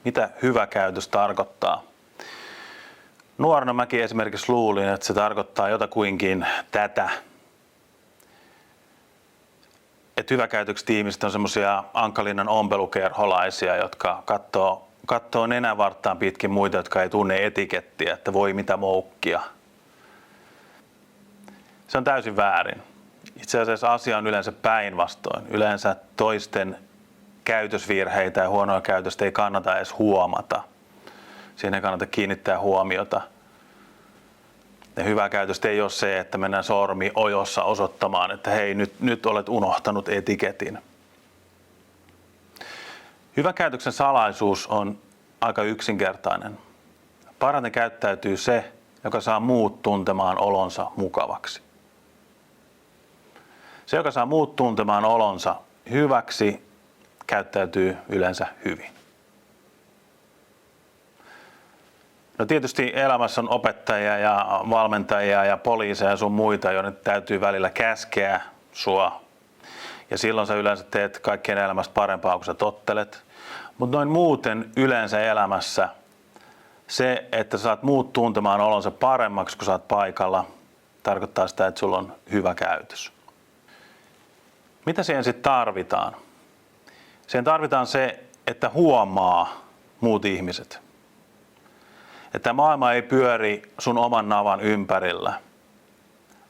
Mitä hyvä käytös tarkoittaa? Nuorena mäkin esimerkiksi luulin, että se tarkoittaa jotakuinkin tätä. Että hyväkäytökset ihmiset on semmoisia Ankkalinnan ompelukerholaisia, jotka katsoo nenänvarttaan pitkin muita, jotka ei tunne etikettiä, että voi mitä moukkia. Se on täysin väärin. Itse asiassa asia on yleensä päinvastoin. Yleensä toisten käytösvirheitä ja huonoa käytöstä ei kannata edes huomata. Siihen ei kannata kiinnittää huomiota. Ja hyvä käytöstä ei ole se, että mennään sormi ojossa osoittamaan, että hei, nyt olet unohtanut etiketin. Hyvän käytöksen salaisuus on aika yksinkertainen. Parhaiten käyttäytyy se, joka saa muut tuntemaan olonsa mukavaksi. Se, joka saa muut tuntemaan olonsa hyväksi, käyttäytyy yleensä hyvin. No tietysti elämässä on opettajia ja valmentajia ja poliiseja ja sun muita, joiden täytyy välillä käskeä sua. Ja silloin sä yleensä teet kaikkien elämästä parempaa, kun sä tottelet. Mutta noin muuten yleensä elämässä se, että sä saat muut tuntemaan olonsa paremmaksi, kun sä oot paikalla, tarkoittaa sitä, että sulla on hyvä käytös. Mitä siihen sitten tarvitaan? Siihen tarvitaan se, että huomaa muut ihmiset. Että maailma ei pyöri sun oman navan ympärillä.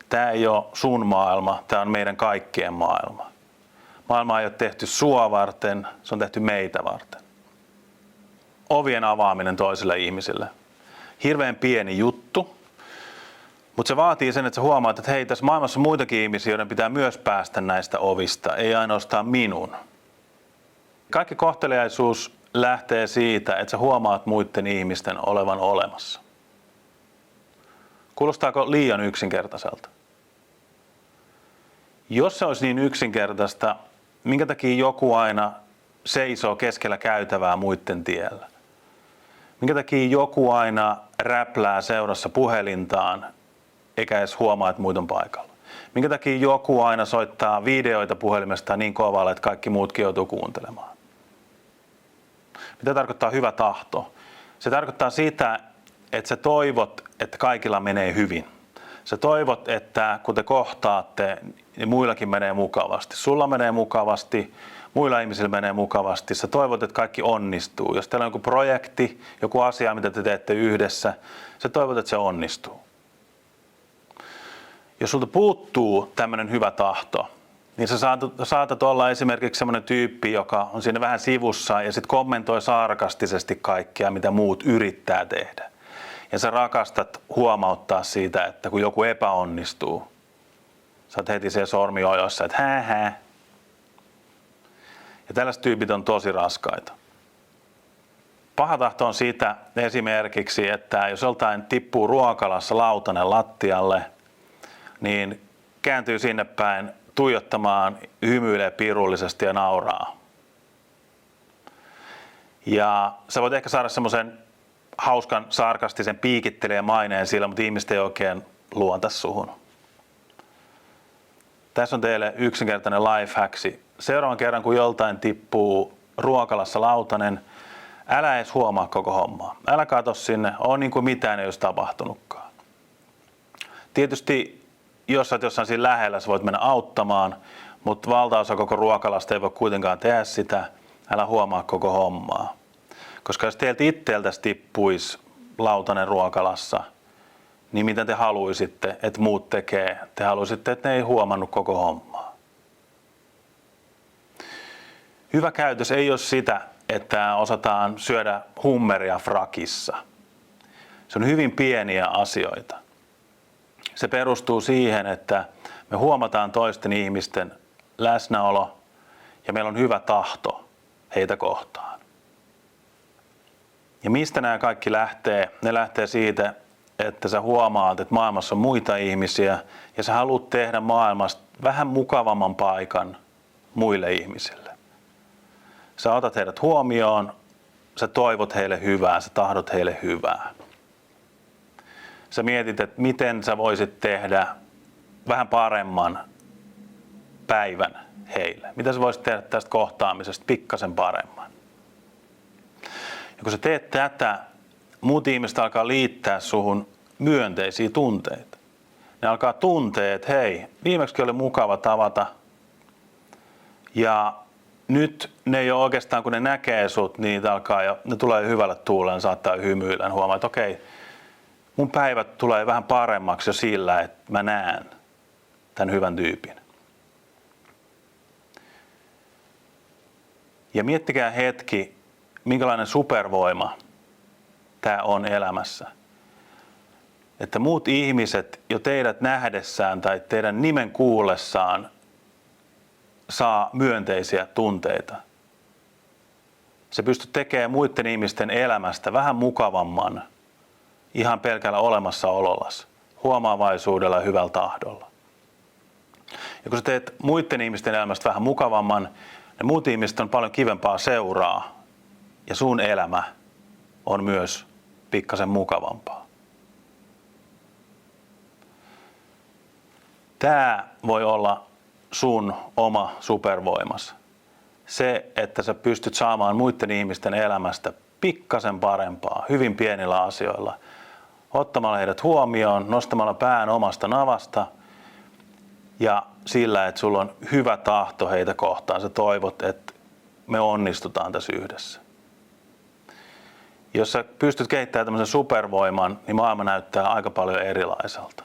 Tämä ei ole sun maailma, tämä on meidän kaikkien maailma. Maailma ei ole tehty sua varten, se on tehty meitä varten. Ovien avaaminen toisille ihmisille. Hirveän pieni juttu, mutta se vaatii sen, että sä huomaat, että hei, tässä maailmassa on muitakin ihmisiä, joiden pitää myös päästä näistä ovista, ei ainoastaan minun. Kaikki kohteliaisuus lähtee siitä, että sä huomaat muiden ihmisten olevan olemassa. Kuulostaako liian yksinkertaiselta? Jos se olisi niin yksinkertaista, minkä takia joku aina seisoo keskellä käytävää muiden tiellä? Minkä takia joku aina räplää seurassa puhelintaan, eikä edes huomaa, että muut on paikalla? Minkä takia joku aina soittaa videoita puhelimesta niin kovalla, että kaikki muutkin joutuu kuuntelemaan? Mitä tarkoittaa hyvä tahto? Se tarkoittaa sitä, että sä toivot, että kaikilla menee hyvin. Sä toivot, että kun te kohtaatte, niin muillakin menee mukavasti. Sulla menee mukavasti, muilla ihmisillä menee mukavasti. Sä toivot, että kaikki onnistuu. Jos teillä on joku projekti, joku asia, mitä te teette yhdessä, sä toivot, että se onnistuu. Jos sulta puuttuu tämmöinen hyvä tahto, niin sä saatat olla esimerkiksi semmoinen tyyppi, joka on siinä vähän sivussa ja sitten kommentoi sarkastisesti kaikkea, mitä muut yrittää tehdä. Ja sä rakastat huomauttaa siitä, että kun joku epäonnistuu, sä oot heti siellä sormiojossa, että hää. Ja tällaiset tyypit on tosi raskaita. Paha tahto on siitä esimerkiksi, että jos joltain tippuu ruokalassa lautanen lattialle, niin kääntyy sinne päin tuijottamaan, hymyilee pirullisesti ja nauraa. Ja sä voit ehkä saada semmoisen hauskan, sarkastisen, piikittelijän maineen sillä, mutta ihmiset ei oikein luota suhun. Tässä on teille yksinkertainen lifehacksi. Seuraavan kerran, kun joltain tippuu ruokalassa lautanen, älä edes huomaa koko hommaa. Älä katso sinne, on niin kuin mitään ei olisi tapahtunutkaan. Tietysti, jos olet jossain siinä lähellä, sä voit mennä auttamaan, mutta valtaosa koko ruokalasta ei voi kuitenkaan tehdä sitä. Älä huomaa koko hommaa. Koska jos teiltä itseltäsi tippuisi lautanen ruokalassa, niin mitä te haluaisitte, että muut tekee? Te haluaisitte, että ne ei huomannut koko hommaa. Hyvä käytös ei ole sitä, että osataan syödä hummeria frakissa. Se on hyvin pieniä asioita. Se perustuu siihen, että me huomataan toisten ihmisten läsnäolo ja meillä on hyvä tahto heitä kohtaan. Ja mistä nämä kaikki lähtee? Ne lähtee siitä, että sä huomaat, että maailmassa on muita ihmisiä ja sä haluat tehdä maailmasta vähän mukavamman paikan muille ihmisille. Sä otat heidät huomioon, sä toivot heille hyvää, sä tahdot heille hyvää. Sä mietit, että miten sä voisit tehdä vähän paremman päivän heille. Mitä sä voisit tehdä tästä kohtaamisesta pikkasen paremman. Ja kun sä teet tätä, muut ihmiset alkaa liittää suhun myönteisiä tunteita. Ne alkaa tuntea, että hei, viimeksi oli mukava tavata. Ja nyt ne ei ole oikeastaan, kun ne näkee sut, niin ne tulee hyvällä tuulella, saattaa hymyillä. Ne huomaa, että okei, mun päivät tulee vähän paremmaksi jo sillä, että mä näen tämän hyvän tyypin. Ja miettikää hetki, minkälainen supervoima tämä on elämässä. Että muut ihmiset jo teidät nähdessään tai teidän nimen kuullessaan saa myönteisiä tunteita. Se pystyy tekemään muiden ihmisten elämästä vähän mukavamman ihan pelkällä olemassaolollas, huomaavaisuudella ja hyvällä tahdolla. Ja kun sä teet muiden ihmisten elämästä vähän mukavamman, ne muut ihmiset on paljon kivempaa seuraa ja sun elämä on myös pikkasen mukavampaa. Tämä voi olla sun oma supervoimas. Se, että sä pystyt saamaan muiden ihmisten elämästä pikkasen parempaa, hyvin pienillä asioilla. Ottamalla heidät huomioon, nostamalla pään omasta navasta ja sillä, että sulla on hyvä tahto heitä kohtaan. Sä toivot, että me onnistutaan tässä yhdessä. Jos sä pystyt kehittämään tämmöisen supervoiman, niin maailma näyttää aika paljon erilaiselta.